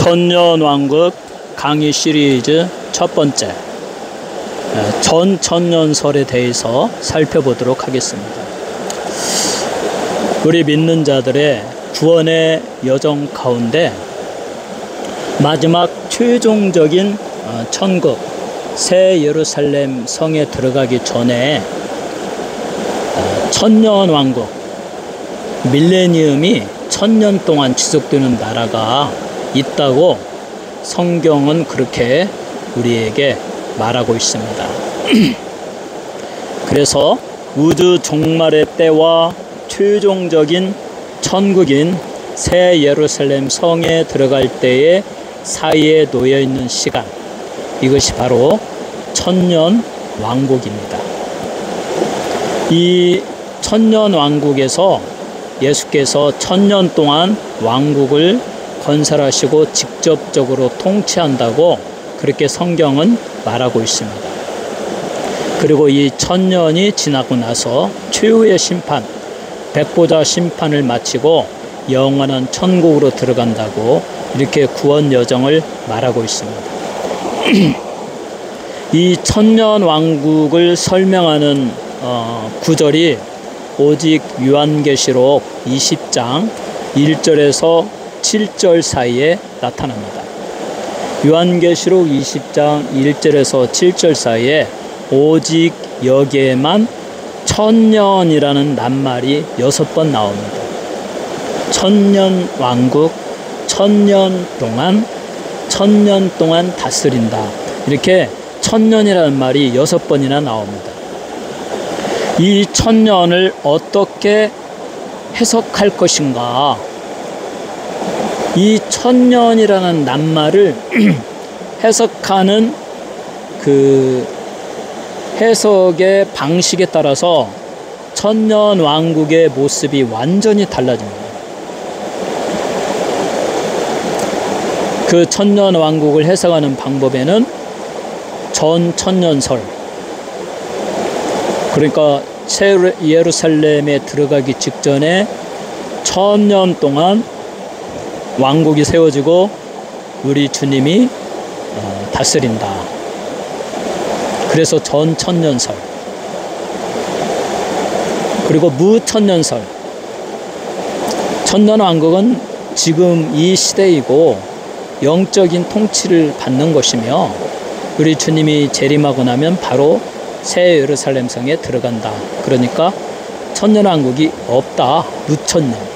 천년왕국 강의 시리즈 첫 번째, 전천년설에 대해서 살펴보도록 하겠습니다. 우리 믿는 자들의 구원의 여정 가운데 마지막 최종적인 천국 새 예루살렘 성에 들어가기 전에 천년왕국 밀레니엄이 1000년 동안 지속되는 나라가 있다고 성경은 그렇게 우리에게 말하고 있습니다. 그래서 우주 종말의 때와 최종적인 천국인 새 예루살렘 성에 들어갈 때의 사이에 놓여 있는 시간, 이것이 바로 천년 왕국입니다. 이 천년 왕국에서 예수께서 1000년 동안 왕국을 건설하시고 직접적으로 통치한다고 그렇게 성경은 말하고 있습니다. 그리고 이 1000년이 지나고 나서 최후의 심판, 백보자 심판을 마치고 영원한 천국으로 들어간다고 이렇게 구원 여정을 말하고 있습니다. 이 1000년 왕국을 설명하는 구절이 오직 요한계시록 20장 1절에서 7절 사이에 나타납니다. 요한계시록 20장 1절에서 7절 사이에 오직 여기에만 1000년이라는 낱말이 6번 나옵니다. 1000년 왕국, 1000년 동안 다스린다. 이렇게 1000년이라는 말이 6번이나 나옵니다. 이 1000년을 어떻게 해석할 것인가? 이 1000년이라는 낱말을 해석하는 그 해석의 방식에 따라서 1000년 왕국의 모습이 완전히 달라집니다. 그 1000년 왕국을 해석하는 방법에는 전천년설, 그러니까 새 예루살렘에 들어가기 직전에 1000년 동안 왕국이 세워지고 우리 주님이 다스린다. 그래서 전천년설, 그리고 무천년설. 천년왕국은 지금 이 시대이고 영적인 통치를 받는 것이며 우리 주님이 재림하고 나면 바로 새 예루살렘 성에 들어간다. 그러니까 천년왕국이 없다. 무천년.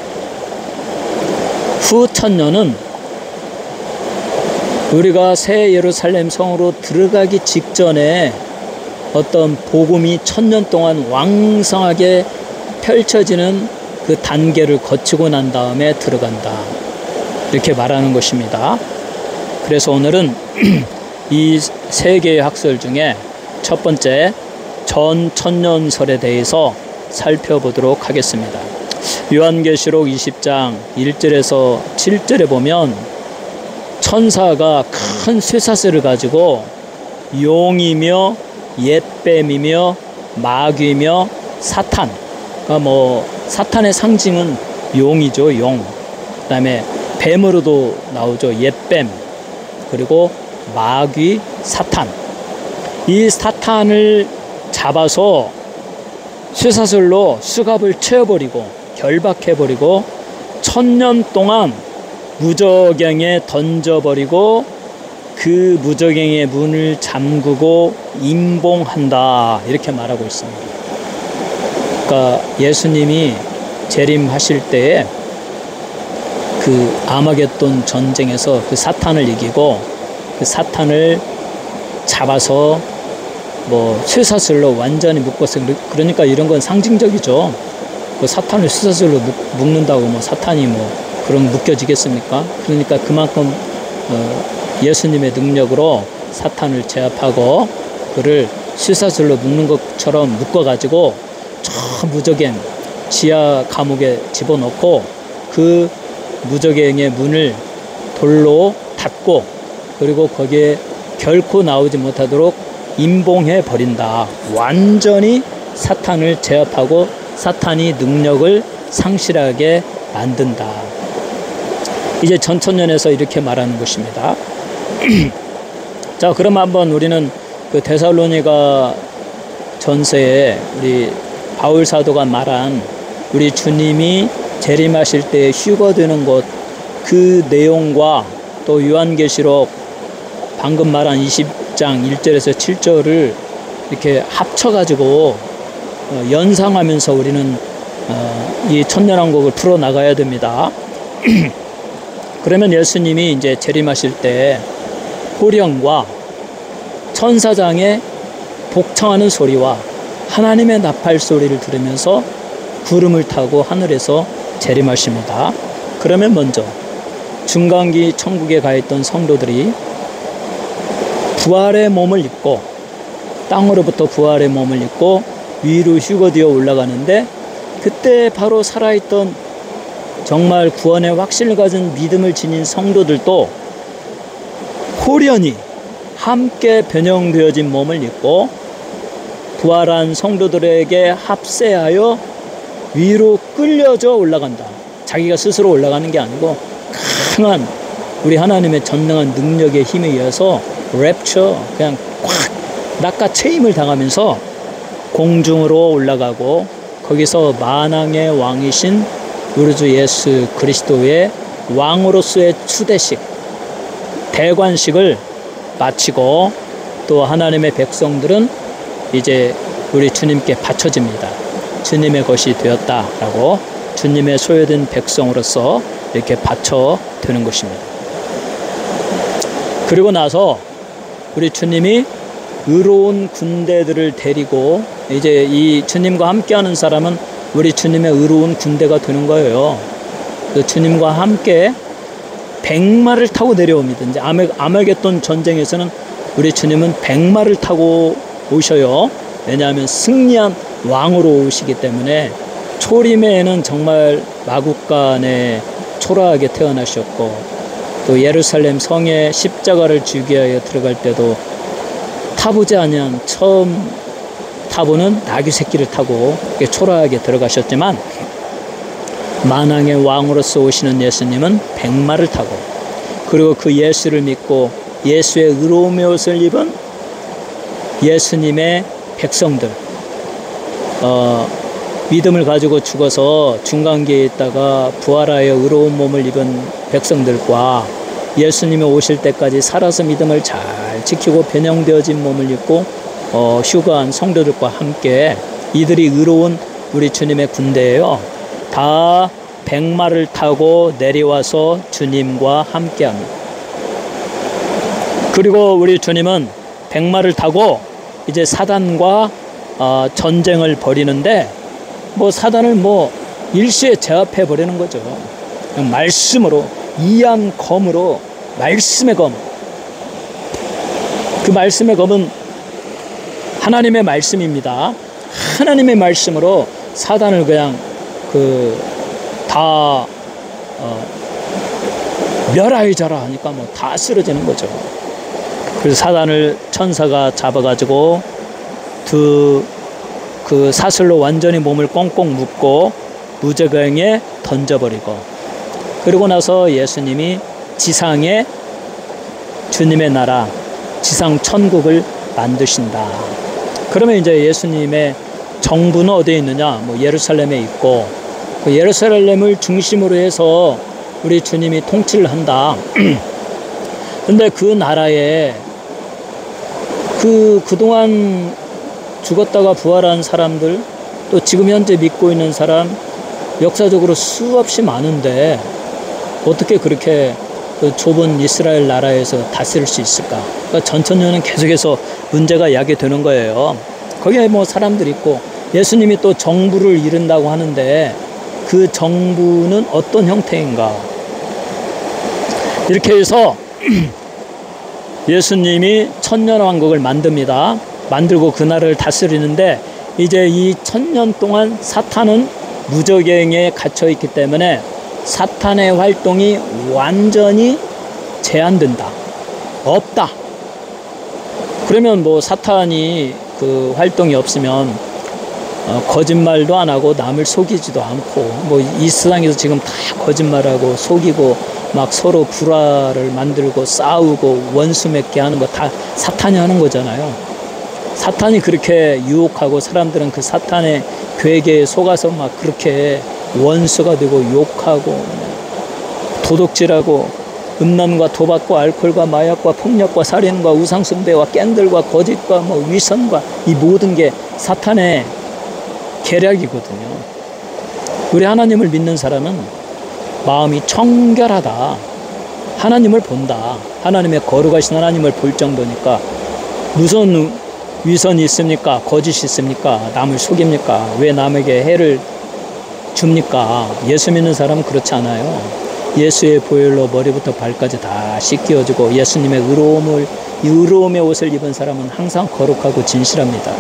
후천년은 우리가 새 예루살렘 성으로 들어가기 직전에 어떤 복음이 1000년 동안 왕성하게 펼쳐지는 그 단계를 거치고 난 다음에 들어간다. 이렇게 말하는 것입니다. 그래서 오늘은 이 세 개의 학설 중에 첫 번째 전천년설에 대해서 살펴보도록 하겠습니다. 요한계시록 20장 1절에서 7절에 보면 천사가 큰 쇠사슬을 가지고 용이며 옛뱀이며 마귀며 사탄, 그러니까 사탄의 상징은 용이죠. 용. 그 다음에 뱀으로도 나오죠. 옛뱀. 그리고 마귀, 사탄. 이 사탄을 잡아서 쇠사슬로 수갑을 채워버리고 결박해버리고 1000년 동안 무저갱에 던져버리고 그 무저갱의 문을 잠그고 임봉한다. 이렇게 말하고 있습니다. 그러니까 예수님이 재림하실 때에 그 아마겟돈 전쟁에서 그 사탄을 이기고 그 사탄을 잡아서 쇠사슬로 완전히 묶어서, 그러니까 이런 건 상징적이죠. 그 사탄을 쇠사슬로 묶는다고 사탄이 그럼 묶여지겠습니까? 그러니까 그만큼 예수님의 능력으로 사탄을 제압하고 그를 쇠사슬로 묶는 것처럼 묶어가지고 저 무저갱 지하 감옥에 집어넣고 그 무저갱의 문을 돌로 닫고 그리고 거기에 결코 나오지 못하도록 임봉해 버린다. 완전히 사탄을 제압하고 사탄이 능력을 상실하게 만든다. 이제 전천년에서 이렇게 말하는 것입니다. 자, 그럼 한번 우리는 그 데살로니가 전서에 우리 바울 사도가 말한 우리 주님이 재림하실 때 휴거되는 것, 그 내용과 또 요한계시록 방금 말한 20장 1절에서 7절을 이렇게 합쳐가지고 연상하면서 우리는 이 천년왕국을 풀어나가야 됩니다. 그러면 예수님이 이제 재림하실 때 호령과 천사장의 복창하는 소리와 하나님의 나팔 소리를 들으면서 구름을 타고 하늘에서 재림하십니다. 그러면 먼저 중간기 천국에 가 있던 성도들이 부활의 몸을 입고, 땅으로부터 부활의 몸을 입고 위로 휴거되어 올라가는데, 그때 바로 살아있던 정말 구원의 확신을 가진 믿음을 지닌 성도들도 호련히 함께 변형되어진 몸을 입고 부활한 성도들에게 합세하여 위로 끌려져 올라간다. 자기가 스스로 올라가는 게 아니고 강한 우리 하나님의 전능한 능력의 힘에 의해서 랩처, 그냥 꽉 낚아채임을 당하면서 공중으로 올라가고, 거기서 만왕의 왕이신 우리 주 예수 그리스도의 왕으로서의 추대식, 대관식을 마치고, 또 하나님의 백성들은 이제 우리 주님께 바쳐집니다. 주님의 것이 되었다라고, 주님의 소유된 백성으로서 이렇게 바쳐되는 것입니다. 그리고 나서 우리 주님이 의로운 군대들을 데리고, 이제 이 주님과 함께하는 사람은 우리 주님의 의로운 군대가 되는 거예요. 그 주님과 함께 백마를 타고 내려옵니다. 이제 아메겟돈 전쟁에서는 우리 주님은 백마를 타고 오셔요. 왜냐하면 승리한 왕으로 오시기 때문에. 초림에는 정말 마국간에 초라하게 태어나셨고, 또 예루살렘 성에 십자가를 지기 위하여 들어갈 때도 타보지 아니한 처음 타보는 나귀 새끼를 타고 초라하게 들어가셨지만, 만왕의 왕으로서 오시는 예수님은 백마를 타고, 그리고 그 예수를 믿고 예수의 의로움의 옷을 입은 예수님의 백성들, 믿음을 가지고 죽어서 중간기에 있다가 부활하여 의로운 몸을 입은 백성들과 예수님이 오실 때까지 살아서 믿음을 잘 지키고 변형되어진 몸을 입고 휴거한 성도들과 함께, 이들이 의로운 우리 주님의 군대예요. 다 백마를 타고 내려와서 주님과 함께합니다. 그리고 우리 주님은 백마를 타고 이제 사단과 전쟁을 벌이는데, 뭐 사단을 뭐 일시에 제압해 버리는 거죠. 그냥 말씀으로, 이암검으로, 말씀의 검. 그 말씀의 검은 하나님의 말씀입니다. 하나님의 말씀으로 사단을 그냥 다 멸하여져라 하니까 뭐 다 쓰러지는 거죠. 그래서 사단을 천사가 잡아가지고 그 사슬로 완전히 몸을 꽁꽁 묶고 무저강에 던져버리고, 그리고 나서 예수님이 지상에 주님의 나라, 지상 천국을 만드신다. 그러면 이제 예수님의 정부는 어디에 있느냐? 뭐 예루살렘에 있고, 그 예루살렘을 중심으로 해서 우리 주님이 통치를 한다. 근데 그 나라에 그동안 죽었다가 부활한 사람들, 또 지금 현재 믿고 있는 사람, 역사적으로 수없이 많은데 어떻게 그렇게 그 좁은 이스라엘 나라에서 다스릴 수 있을까? 그러니까 전천년은 계속해서 문제가 야기되는 거예요. 거기에 뭐 사람들이 있고, 예수님이 또 정부를 이룬다고 하는데 그 정부는 어떤 형태인가? 이렇게 해서 예수님이 천년왕국을 만듭니다. 만들고 그 나라를 다스리는데, 이제 이 1000년 동안 사탄은 무저갱에 갇혀 있기 때문에 사탄의 활동이 완전히 제한된다. 없다. 그러면 뭐 사탄이 그 활동이 없으면 거짓말도 안 하고 남을 속이지도 않고, 뭐 이 세상에서 지금 다 거짓말하고 속이고 막 서로 불화를 만들고 싸우고 원수 맺게 하는 거 다 사탄이 하는 거잖아요. 사탄이 그렇게 유혹하고 사람들은 그 사탄의 괴계에 속아서 막 그렇게 원수가 되고 욕하고 도둑질하고 음란과 도박과 알코올과 마약과 폭력과 살인과 우상숭배와 깬들과 거짓과 뭐 위선과 이 모든 게 사탄의 계략이거든요. 우리 하나님을 믿는 사람은 마음이 청결하다. 하나님을 본다. 하나님의 거룩하신 하나님을 볼 정도니까 무슨 위선이 있습니까? 거짓이 있습니까? 남을 속입니까? 왜 남에게 해를 줍니까? 예수 믿는 사람은 그렇지 않아요. 예수의 보혈로 머리부터 발까지 다 씻겨지고 예수님의 의로움의 옷을 입은 사람은 항상 거룩하고 진실합니다.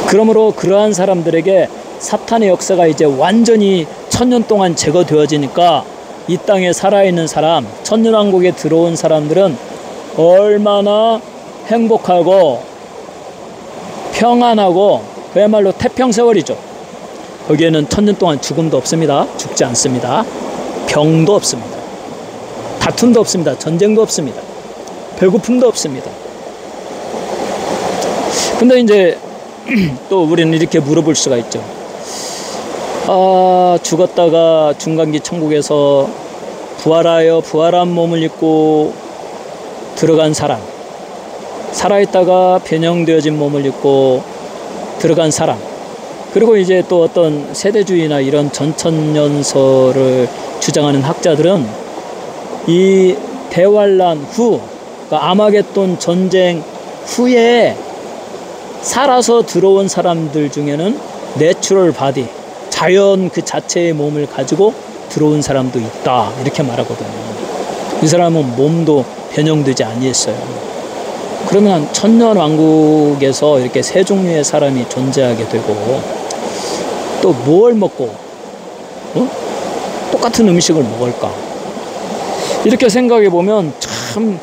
그러므로 그러한 사람들에게 사탄의 역사가 이제 완전히 1000년 동안 제거되어지니까 이 땅에 살아있는 사람, 천년왕국에 들어온 사람들은 얼마나 행복하고 평안하고 그야말로 태평세월이죠. 거기에는 1000년 동안 죽음도 없습니다. 죽지 않습니다. 병도 없습니다. 다툼도 없습니다. 전쟁도 없습니다. 배고픔도 없습니다. 근데 이제 또 우리는 이렇게 물어볼 수가 있죠. 죽었다가 중간기 천국에서 부활하여 부활한 몸을 입고 들어간 사람, 살아있다가 변형되어진 몸을 입고 들어간 사람, 그리고 이제 또 어떤 세대주의나 이런 전천년설을 주장하는 학자들은 이 대환란 후, 그러니까 아마겟돈 전쟁 후에 살아서 들어온 사람들 중에는 내추럴 바디, 자연 그 자체의 몸을 가지고 들어온 사람도 있다, 이렇게 말하거든요. 이 사람은 몸도 변형되지 아니했어요. 그러면 천년왕국에서 이렇게 세 종류의 사람이 존재하게 되고 또 뭘 먹고 똑같은 음식을 먹을까? 이렇게 생각해 보면 참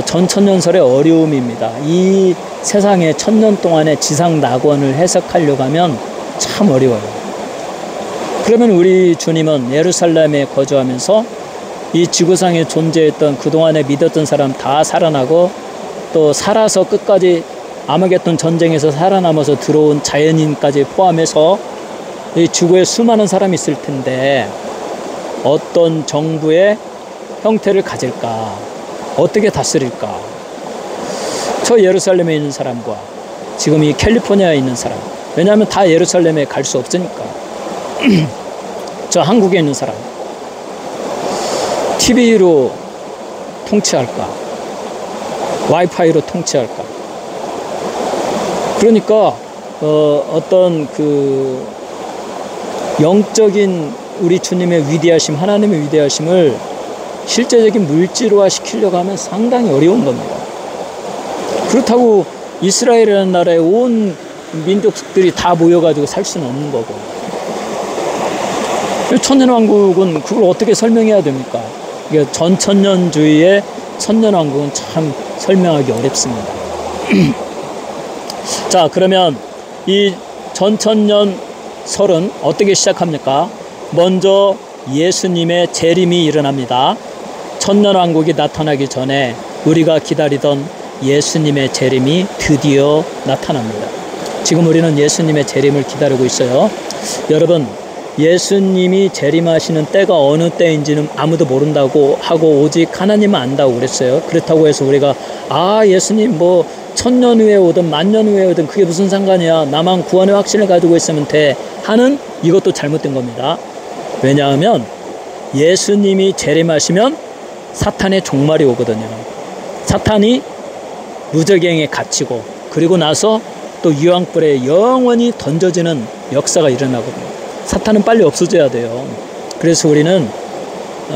전천년설의 어려움입니다. 이 세상에 1000년 동안의 지상 낙원을 해석하려고 하면 참 어려워요. 그러면 우리 주님은 예루살렘에 거주하면서 이 지구상에 존재했던 그동안에 믿었던 사람 다 살아나고 또 살아서 끝까지 아마겟돈 전쟁에서 살아남아서 들어온 자연인까지 포함해서 이 지구에 수많은 사람이 있을 텐데 어떤 정부의 형태를 가질까? 어떻게 다스릴까? 저 예루살렘에 있는 사람과 지금 이 캘리포니아에 있는 사람, 왜냐하면 다 예루살렘에 갈 수 없으니까 저 한국에 있는 사람, TV로 통치할까? 와이파이로 통치할까? 그러니까 어떤 그 영적인 우리 주님의 위대하심, 하나님의 위대하심을 실제적인 물질화 시키려고 하면 상당히 어려운 겁니다. 그렇다고 이스라엘이라는 나라에 온 민족들이 다 모여가지고 살 수는 없는 거고, 천년왕국은 그걸 어떻게 설명해야 됩니까? 전천년주의의 천년왕국은 참 설명하기 어렵습니다. 자, 그러면 이 전천년 설은 어떻게 시작합니까? 먼저 예수님의 재림이 일어납니다. 천년왕국이 나타나기 전에 우리가 기다리던 예수님의 재림이 드디어 나타납니다. 지금 우리는 예수님의 재림을 기다리고 있어요. 여러분, 예수님이 재림하시는 때가 어느 때인지는 아무도 모른다고 하고 오직 하나님은 안다고 그랬어요. 그렇다고 해서 우리가 예수님 뭐 1000년 후에 오든 10,000년 후에 오든 그게 무슨 상관이야, 나만 구원의 확신을 가지고 있으면 돼 하는 이것도 잘못된 겁니다. 왜냐하면 예수님이 재림하시면 사탄의 종말이 오거든요. 사탄이 무저갱에 갇히고 그리고 나서 또 유황불에 영원히 던져지는 역사가 일어나거든요. 사탄은 빨리 없어져야 돼요. 그래서 우리는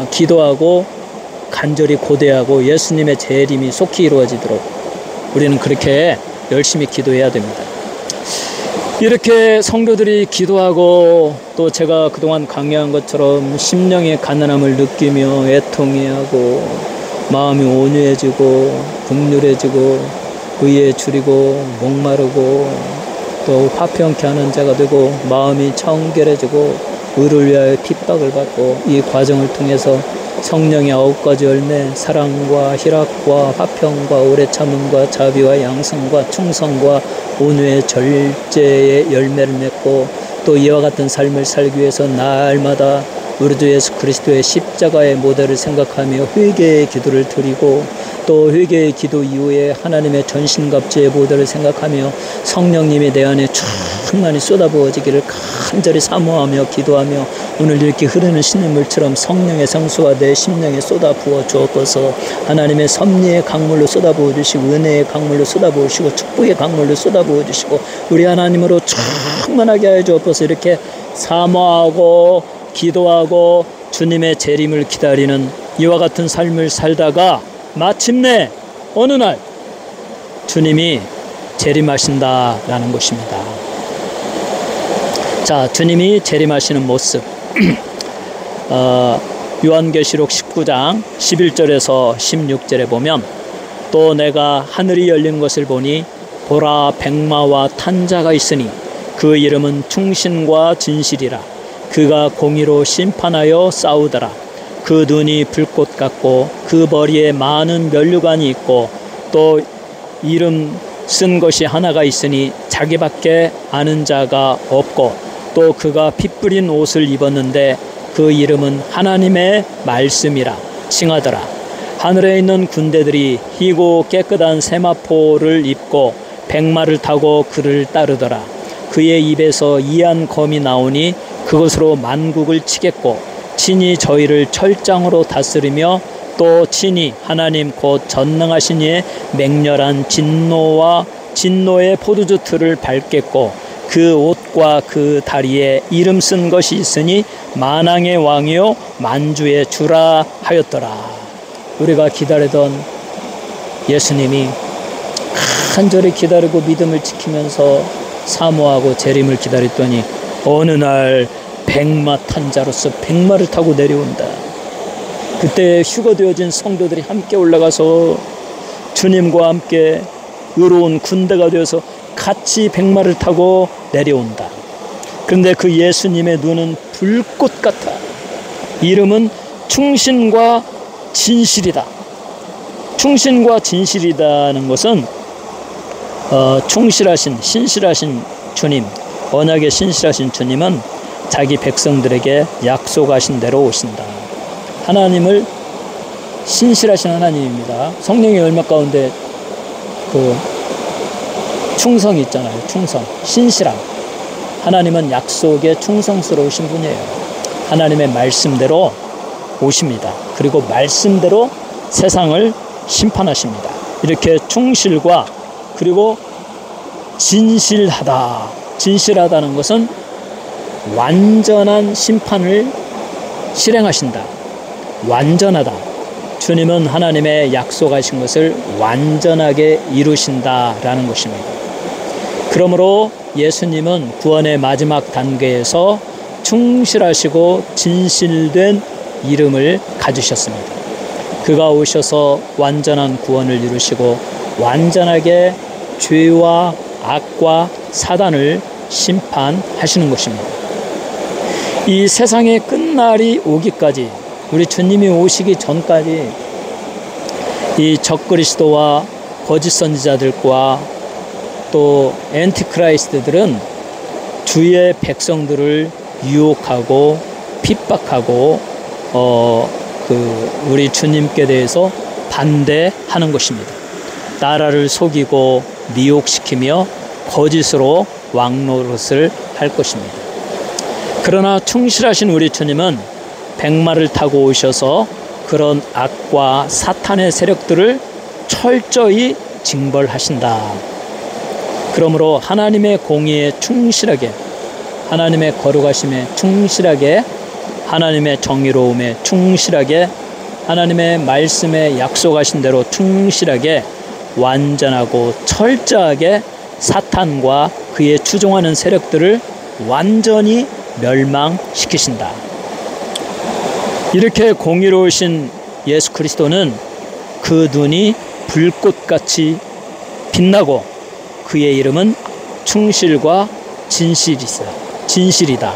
기도하고 간절히 고대하고 예수님의 재림이 속히 이루어지도록 우리는 그렇게 열심히 기도해야 됩니다. 이렇게 성도들이 기도하고 또 제가 그동안 강요한 것처럼 심령의 가난함을 느끼며 애통해하고 마음이 온유해지고 극률해지고 의에 줄이고 목마르고 또 화평케 하는 자가 되고 마음이 청결해지고 의를 위하여 핍박을 받고 이 과정을 통해서 성령의 9가지 열매, 사랑과 희락과 화평과 오래 참음과 자비와 양성과 충성과 온유의 절제의 열매를 맺고 또 이와 같은 삶을 살기 위해서 날마다 우리 주 예수 그리스도의 십자가의 모델을 생각하며 회개의 기도를 드리고 또 회개의 기도 이후에 하나님의 전신갑주의 모델을 생각하며 성령님이 내 안에 충만히 쏟아부어지기를 간절히 사모하며 기도하며 오늘 이렇게 흐르는 신물처럼 성령의 성수가 내 심령에 쏟아부어 주옵소서. 하나님의 섭리의 강물로 쏟아부어 주시고 은혜의 강물로 쏟아부어 주시고 축복의 강물로 쏟아부어 주시고 우리 하나님으로 충만하게 하여 주옵소서. 이렇게 사모하고 기도하고 주님의 재림을 기다리는 이와 같은 삶을 살다가 마침내 어느 날 주님이 재림하신다라는 것입니다. 자, 주님이 재림하시는 모습 요한계시록 19장 11절에서 16절에 보면 또 내가 하늘이 열린 것을 보니 보라 백마와 탄 자가 있으니 그 이름은 충신과 진실이라. 그가 공의로 심판하여 싸우더라. 그 눈이 불꽃 같고 그 머리에 많은 면류관이 있고 또 이름 쓴 것이 하나가 있으니 자기밖에 아는 자가 없고 또 그가 피 뿌린 옷을 입었는데 그 이름은 하나님의 말씀이라 칭하더라. 하늘에 있는 군대들이 희고 깨끗한 세마포를 입고 백마를 타고 그를 따르더라. 그의 입에서 이한 검이 나오니 그것으로 만국을 치겠고 친히 저희를 철장으로 다스리며 또 친히 하나님 곧 전능하신 이의 맹렬한 진노의 포도주 틀을 밟겠고 그 옷과 그 다리에 이름 쓴 것이 있으니 만왕의 왕이요 만주의 주라 하였더라. 우리가 기다리던 예수님이 간절히 기다리고 믿음을 지키면서 사모하고 재림을 기다렸더니 어느 날 백마 탄 자로서 백마를 타고 내려온다. 그때 휴거되어진 성도들이 함께 올라가서 주님과 함께 의로운 군대가 되어서 같이 백마를 타고 내려온다. 그런데 그 예수님의 눈은 불꽃 같아. 이름은 충신과 진실이다. 충신과 진실이다는 것은 충실하신 신실하신 주님, 언약의 신실하신 주님은 자기 백성들에게 약속하신 대로 오신다. 하나님을 신실하신 하나님입니다. 성령의 열매 가운데 그 충성이 있잖아요. 충성, 신실함. 하나님은 약속에 충성스러우신 분이에요. 하나님의 말씀대로 오십니다. 그리고 말씀대로 세상을 심판하십니다. 이렇게 충실과 그리고 진실하다. 진실하다는 것은 완전한 심판을 실행하신다. 완전하다. 주님은 하나님의 약속하신 것을 완전하게 이루신다라는 것입니다. 그러므로 예수님은 구원의 마지막 단계에서 충실하시고 진실된 이름을 가지셨습니다. 그가 오셔서 완전한 구원을 이루시고 완전하게 죄와 악과 사단을 심판하시는 것입니다. 이 세상의 끝날이 오기까지 우리 주님이 오시기 전까지 이 적그리스도와 거짓 선지자들과 또 엔티크라이스트들은 주의 백성들을 유혹하고 핍박하고 우리 주님께 대해서 반대하는 것입니다. 나라를 속이고 미혹시키며 거짓으로 왕노릇을 할 것입니다. 그러나 충실하신 우리 주님은 백마를 타고 오셔서 그런 악과 사탄의 세력들을 철저히 징벌하신다. 그러므로 하나님의 공의에 충실하게, 하나님의 거룩하심에 충실하게, 하나님의 정의로움에 충실하게, 하나님의 말씀에 약속하신 대로 충실하게, 완전하고 철저하게 사탄과 그에 추종하는 세력들을 완전히 멸망시키신다. 이렇게 공의로우신 예수 그리스도는 그 눈이 불꽃같이 빛나고 그의 이름은 충실과 진실이다.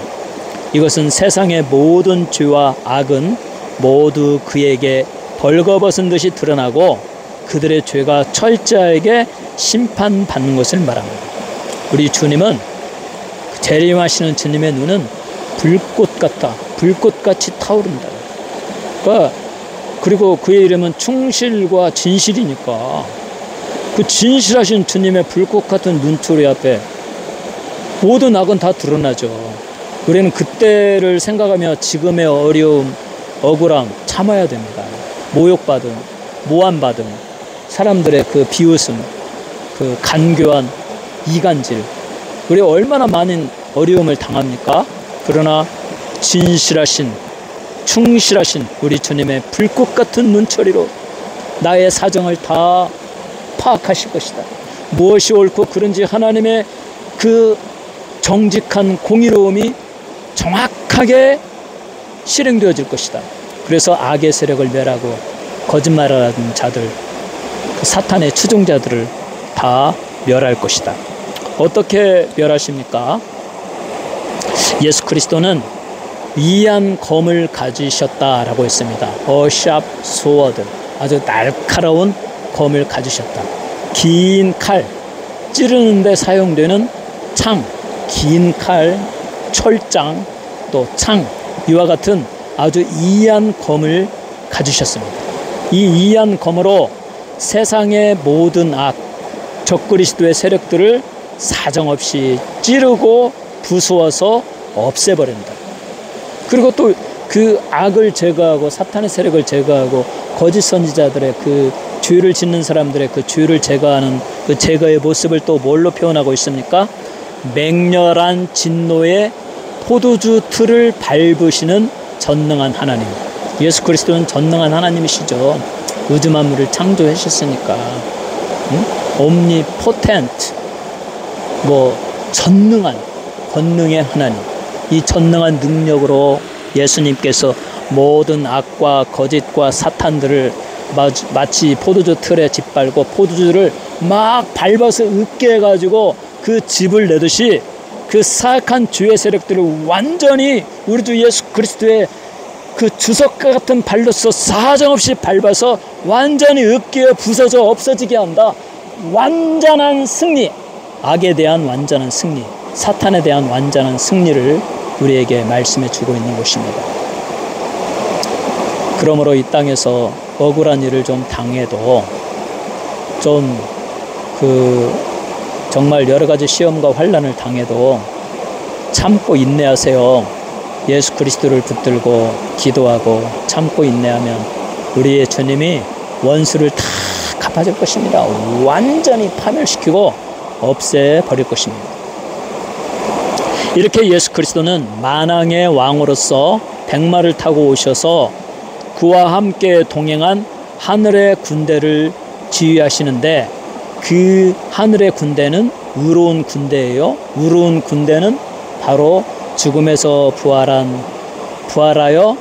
이것은 세상의 모든 죄와 악은 모두 그에게 벌거벗은 듯이 드러나고 그들의 죄가 철저하게 심판받는 것을 말합니다. 우리 주님은, 재림하시는 주님의 눈은 불꽃 같다. 불꽃같이 타오른다. 그리고 그의 이름은 충실과 진실이니까 그 진실하신 주님의 불꽃 같은 눈초리 앞에 모든 악은 다 드러나죠. 우리는 그때를 생각하며 지금의 어려움, 억울함 참아야 됩니다. 모욕받음, 모함받음, 사람들의 그 비웃음, 그 간교한 이간질, 우리 얼마나 많은 어려움을 당합니까? 그러나 진실하신, 충실하신 우리 주님의 불꽃 같은 눈초리로 나의 사정을 다 파악하실 것이다. 무엇이 옳고 그른지 하나님의 그 정직한 공의로움이 정확하게 실행되어질 것이다. 그래서 악의 세력을 멸하고 거짓말하는 자들, 그 사탄의 추종자들을 다 멸할 것이다. 어떻게 멸하십니까? 예수 그리스도는 위대한 검을 가지셨다라고 했습니다. A sharp sword, 아주 날카로운 검을 가지셨다. 긴 칼, 찌르는 데 사용되는 창, 긴 칼, 철장, 또 창, 이와 같은 아주 이한 검을 가지셨습니다. 이 이한 검으로 세상의 모든 악, 적그리스도의 세력들을 사정없이 찌르고 부수어서 없애버립니다. 그리고 또 그 악을 제거하고 사탄의 세력을 제거하고 거짓 선지자들의 그 죄를 짓는 사람들의 그 죄를 제거하는 그 제거의 모습을 또 뭘로 표현하고 있습니까? 맹렬한 진노의 포도주 틀을 밟으시는 전능한 하나님. 예수 그리스도는 전능한 하나님이시죠. 우주 만물을 창조하셨으니까. omnipotent, 전능한, 권능의 하나님. 이 전능한 능력으로 예수님께서 모든 악과 거짓과 사탄들을 마치 포도주 틀에 짓밟고 포도주를 막 밟아서 으깨 해가지고 그 즙을 내듯이 그 사악한 죄의 세력들을 완전히 우리 주 예수 그리스도의 그 주석과 같은 발로서 사정없이 밟아서 완전히 으깨어 부서져 없어지게 한다. 완전한 승리, 악에 대한 완전한 승리, 사탄에 대한 완전한 승리를 우리에게 말씀해 주고 있는 것입니다. 그러므로 이 땅에서 억울한 일을 좀 당해도 정말 여러 가지 시험과 환난을 당해도 참고 인내하세요. 예수 그리스도를 붙들고 기도하고 참고 인내하면 우리의 주님이 원수를 다 갚아줄 것입니다. 완전히 파멸시키고 없애버릴 것입니다. 이렇게 예수 그리스도는 만왕의 왕으로서 백마를 타고 오셔서 그와 함께 동행한 하늘의 군대를 지휘하시는데 그 하늘의 군대는 의로운 군대예요. 의로운 군대는 바로 죽음에서 부활하여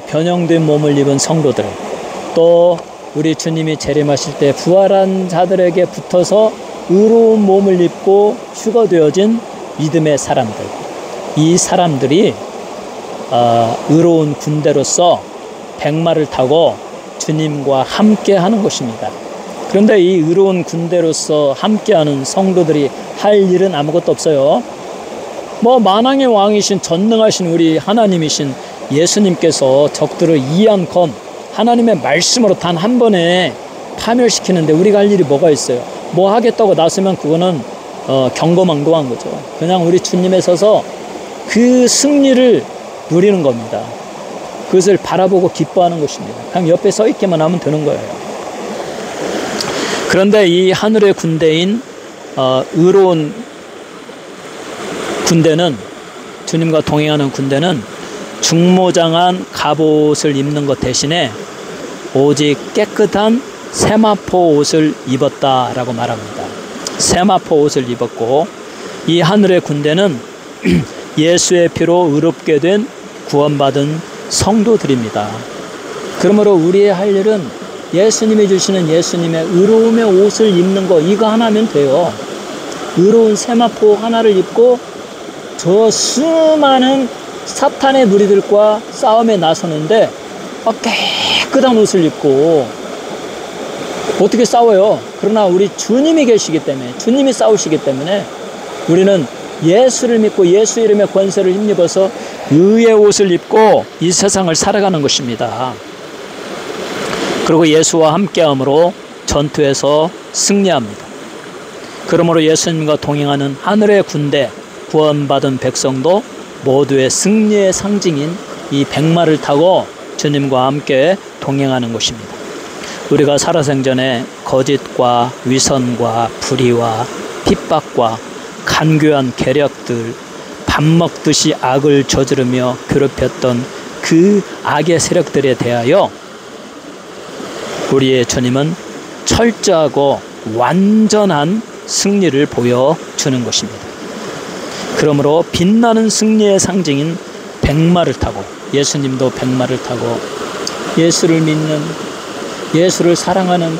변형된 몸을 입은 성도들, 또 우리 주님이 재림하실 때 부활한 자들에게 붙어서 의로운 몸을 입고 휴거되어진 믿음의 사람들, 이 사람들이 의로운 군대로서 백마를 타고 주님과 함께 하는 것입니다. 그런데 이 의로운 군대로서 함께하는 성도들이 할 일은 아무것도 없어요. 만왕의 왕이신 전능하신 우리 하나님이신 예수님께서 적들을 이한 검, 하나님의 말씀으로 단 한 번에 파멸시키는데 우리가 할 일이 뭐가 있어요? 뭐 하겠다고 나서면 그거는 경거망동한 거죠. 그냥 우리 주님에 서서 그 승리를 누리는 겁니다. 그것을 바라보고 기뻐하는 것입니다. 그냥 옆에 서 있기만 하면 되는 거예요. 그런데 이 하늘의 군대인 의로운 군대는, 주님과 동행하는 군대는 중모장한 갑옷을 입는 것 대신에 오직 깨끗한 세마포 옷을 입었다라고 말합니다. 세마포 옷을 입었고, 이 하늘의 군대는 예수의 피로 의롭게 된 구원받은 성도들입니다. 그러므로 우리의 할 일은 예수님이 주시는 예수님의 의로움의 옷을 입는 거, 이거 하나면 돼요. 의로운 세마포 하나를 입고 저 수많은 사탄의 무리들과 싸움에 나서는데 깨끗한 옷을 입고 어떻게 싸워요? 그러나 우리 주님이 계시기 때문에, 주님이 싸우시기 때문에 우리는 예수를 믿고 예수 이름의 권세를 힘입어서 의의 옷을 입고 이 세상을 살아가는 것입니다. 그리고 예수와 함께함으로 전투에서 승리합니다. 그러므로 예수님과 동행하는 하늘의 군대, 구원받은 백성도 모두의 승리의 상징인 이 백마를 타고 주님과 함께 동행하는 것입니다. 우리가 살아생전에 거짓과 위선과 불의와 핍박과 간교한 계략들, 밥 먹듯이 악을 저지르며 괴롭혔던 그 악의 세력들에 대하여 우리의 주님은 철저하고 완전한 승리를 보여주는 것입니다. 그러므로 빛나는 승리의 상징인 백마를 타고, 예수님도 백마를 타고 예수를 믿는, 예수를 사랑하는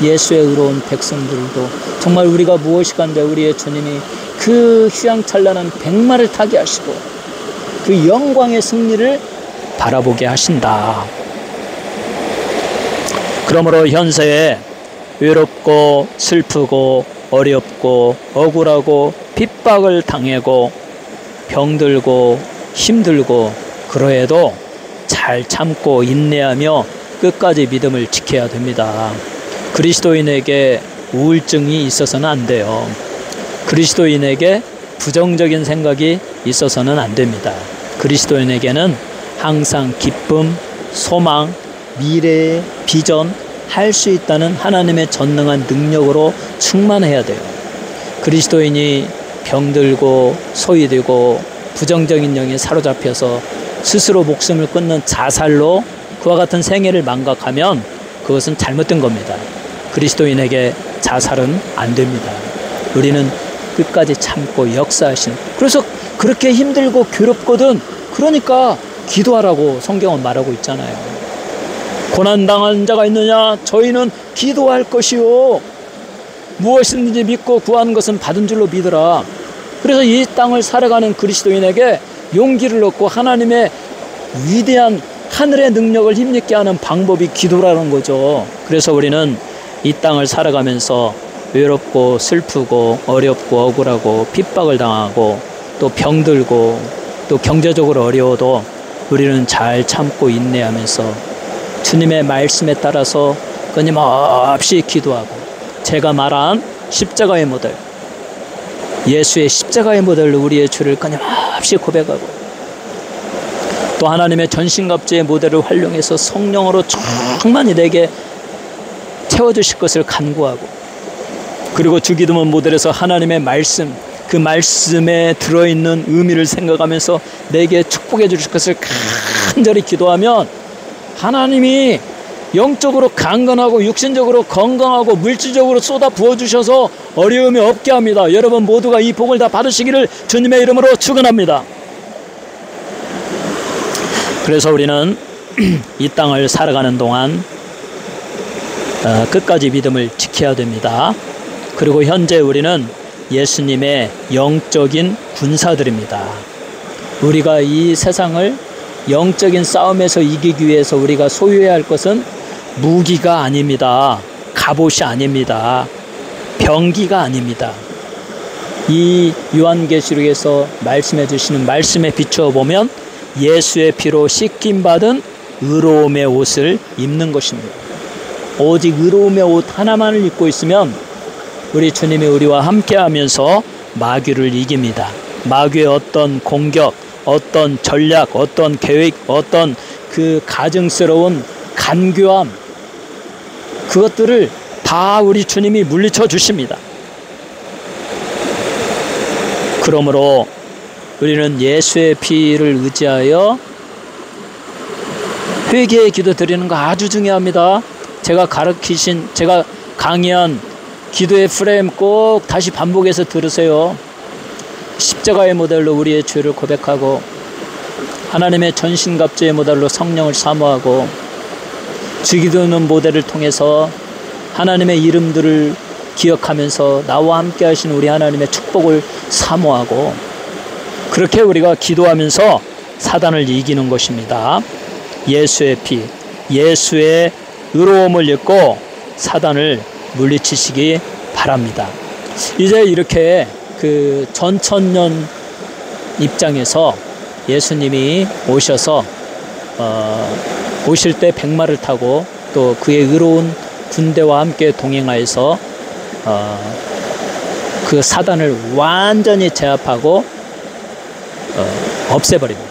예수의 의로운 백성들도 정말 우리가 무엇이간데 우리의 주님이 그 휘황찬란한 백마를 타게 하시고 그 영광의 승리를 바라보게 하신다. 그러므로 현세에 외롭고 슬프고 어렵고 억울하고 핍박을 당하고 병들고 힘들고 그러해도 잘 참고 인내하며 끝까지 믿음을 지켜야 됩니다. 그리스도인에게 우울증이 있어서는 안 돼요. 그리스도인에게 부정적인 생각이 있어서는 안 됩니다. 그리스도인에게는 항상 기쁨, 소망, 미래의 비전, 할 수 있다는 하나님의 전능한 능력으로 충만해야 돼요. 그리스도인이 병들고 소외되고 부정적인 영에 사로잡혀서 스스로 목숨을 끊는 자살로 그와 같은 생애를 망각하면 그것은 잘못된 겁니다. 그리스도인에게 자살은 안 됩니다. 우리는 끝까지 참고 역사하신, 그래서 그렇게 힘들고 괴롭거든, 그러니까 기도하라고 성경은 말하고 있잖아요. 고난당한 자가 있느냐? 저희는 기도할 것이요, 무엇이든지 믿고 구하는 것은 받은 줄로 믿으라. 그래서 이 땅을 살아가는 그리스도인에게 용기를 얻고 하나님의 위대한 하늘의 능력을 힘입게 하는 방법이 기도라는 거죠. 그래서 우리는 이 땅을 살아가면서 외롭고 슬프고 어렵고 억울하고 핍박을 당하고 또 병들고 또 경제적으로 어려워도 우리는 잘 참고 인내하면서 주님의 말씀에 따라서 끊임없이 기도하고, 제가 말한 십자가의 모델, 예수의 십자가의 모델로 우리의 주를 끊임없이 고백하고, 또 하나님의 전신갑주의 모델을 활용해서 성령으로 충만히 내게 채워주실 것을 간구하고, 그리고 주기도문 모델에서 하나님의 말씀, 그 말씀에 들어있는 의미를 생각하면서 내게 축복해 주실 것을 간절히 기도하면 하나님이 영적으로 강건하고 육신적으로 건강하고 물질적으로 쏟아 부어주셔서 어려움이 없게 합니다. 여러분 모두가 이 복을 다 받으시기를 주님의 이름으로 축원합니다. 그래서 우리는 이 땅을 살아가는 동안 끝까지 믿음을 지켜야 됩니다. 그리고 현재 우리는 예수님의 영적인 군사들입니다. 우리가 이 세상을 영적인 싸움에서 이기기 위해서 우리가 소유해야 할 것은 무기가 아닙니다. 갑옷이 아닙니다. 병기가 아닙니다. 이 요한계시록에서 말씀해 주시는 말씀에 비추어 보면 예수의 피로 씻김받은 의로움의 옷을 입는 것입니다. 오직 의로움의 옷 하나만을 입고 있으면 우리 주님이 우리와 함께 하면서 마귀를 이깁니다. 마귀의 어떤 공격, 어떤 전략, 어떤 계획, 어떤 그 가증스러운 간교함, 그것들을 다 우리 주님이 물리쳐 주십니다. 그러므로 우리는 예수의 피를 의지하여 회개의 기도 드리는 거 아주 중요합니다. 제가 강의한 기도의 프레임 꼭 다시 반복해서 들으세요. 십자가의 모델로 우리의 죄를 고백하고, 하나님의 전신갑주의 모델로 성령을 사모하고, 주기도문 모델을 통해서 하나님의 이름들을 기억하면서 나와 함께 하시는 우리 하나님의 축복을 사모하고, 그렇게 우리가 기도하면서 사단을 이기는 것입니다. 예수의 피, 예수의 의로움을 입고 사단을 물리치시기 바랍니다. 이제 이렇게 그 전천년 입장에서 예수님이 오셔서 오실 때 백마를 타고 또 그의 의로운 군대와 함께 동행하여서 그 사단을 완전히 제압하고 없애버립니다.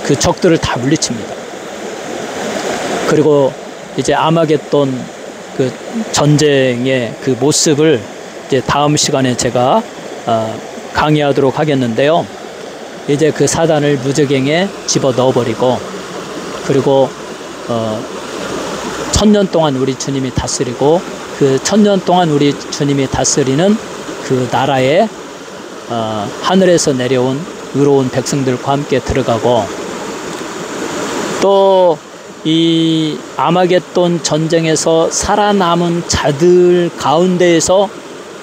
그 적들을 다 물리칩니다. 그리고 이제 아마겟돈 그 전쟁의 그 모습을 이제 다음 시간에 제가 강의하도록 하겠는데요. 이제 그 사단을 무저갱에 집어 넣어버리고, 그리고 1000년 동안 우리 주님이 다스리고, 그 1000년 동안 우리 주님이 다스리는 그 나라에 하늘에서 내려온 의로운 백성들과 함께 들어가고, 또 이 아마겟돈 전쟁에서 살아남은 자들 가운데에서,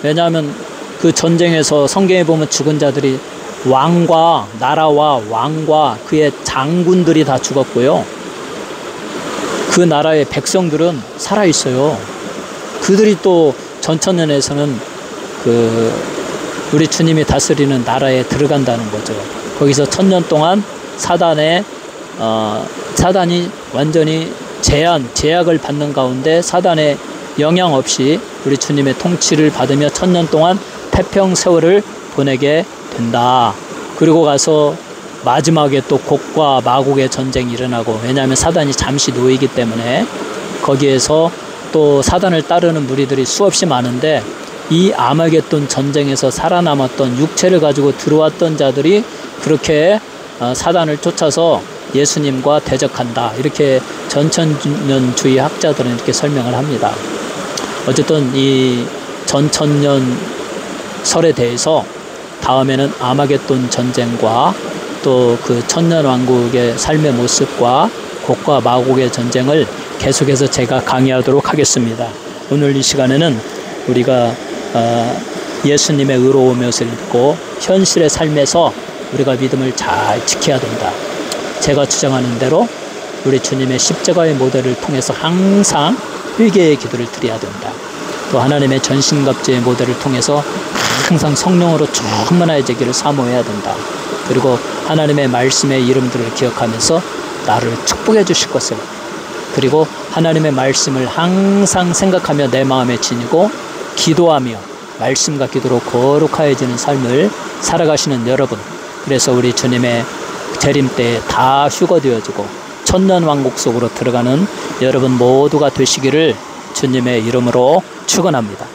왜냐하면 그 전쟁에서 성경에 보면 죽은 자들이 왕과 나라와 왕과 그의 장군들이 다 죽었고요. 그 나라의 백성들은 살아있어요. 그들이 또 전천년에서는 그 우리 주님이 다스리는 나라에 들어간다는 거죠. 거기서 1000년 동안 사단이 완전히 제약을 받는 가운데 사단의 영향 없이 우리 주님의 통치를 받으며 1000년 동안 태평 세월을 보내게 된다. 그리고 가서 마지막에 또 곡과 마곡의 전쟁이 일어나고, 왜냐하면 사단이 잠시 놓이기 때문에 거기에서 또 사단을 따르는 무리들이 수없이 많은데, 이 아마겟돈 전쟁에서 살아남았던 육체를 가지고 들어왔던 자들이 그렇게 사단을 쫓아서 예수님과 대적한다. 이렇게 전천년주의 학자들은 이렇게 설명을 합니다. 어쨌든 이 전천년 설에 대해서 다음에는 아마겟돈 전쟁과 또 그 천년왕국의 삶의 모습과 곡과 마곡의 전쟁을 계속해서 제가 강의하도록 하겠습니다. 오늘 이 시간에는 우리가 예수님의 의로움을 읽고 현실의 삶에서 우리가 믿음을 잘 지켜야 된다. 제가 주장하는 대로 우리 주님의 십자가의 모델을 통해서 항상 회개의 기도를 드려야 된다. 또 하나님의 전신갑주의 모델을 통해서 항상 성령으로 충만하여 되기를 사모해야 된다. 그리고 하나님의 말씀의 이름들을 기억하면서 나를 축복해 주실 것을, 그리고 하나님의 말씀을 항상 생각하며 내 마음에 지니고 기도하며 말씀과 기도로 거룩하여지는 삶을 살아가시는 여러분, 그래서 우리 주님의 재림 때에 다 휴거되어지고 천년왕국 속으로 들어가는 여러분 모두가 되시기를 주님의 이름으로 축원합니다.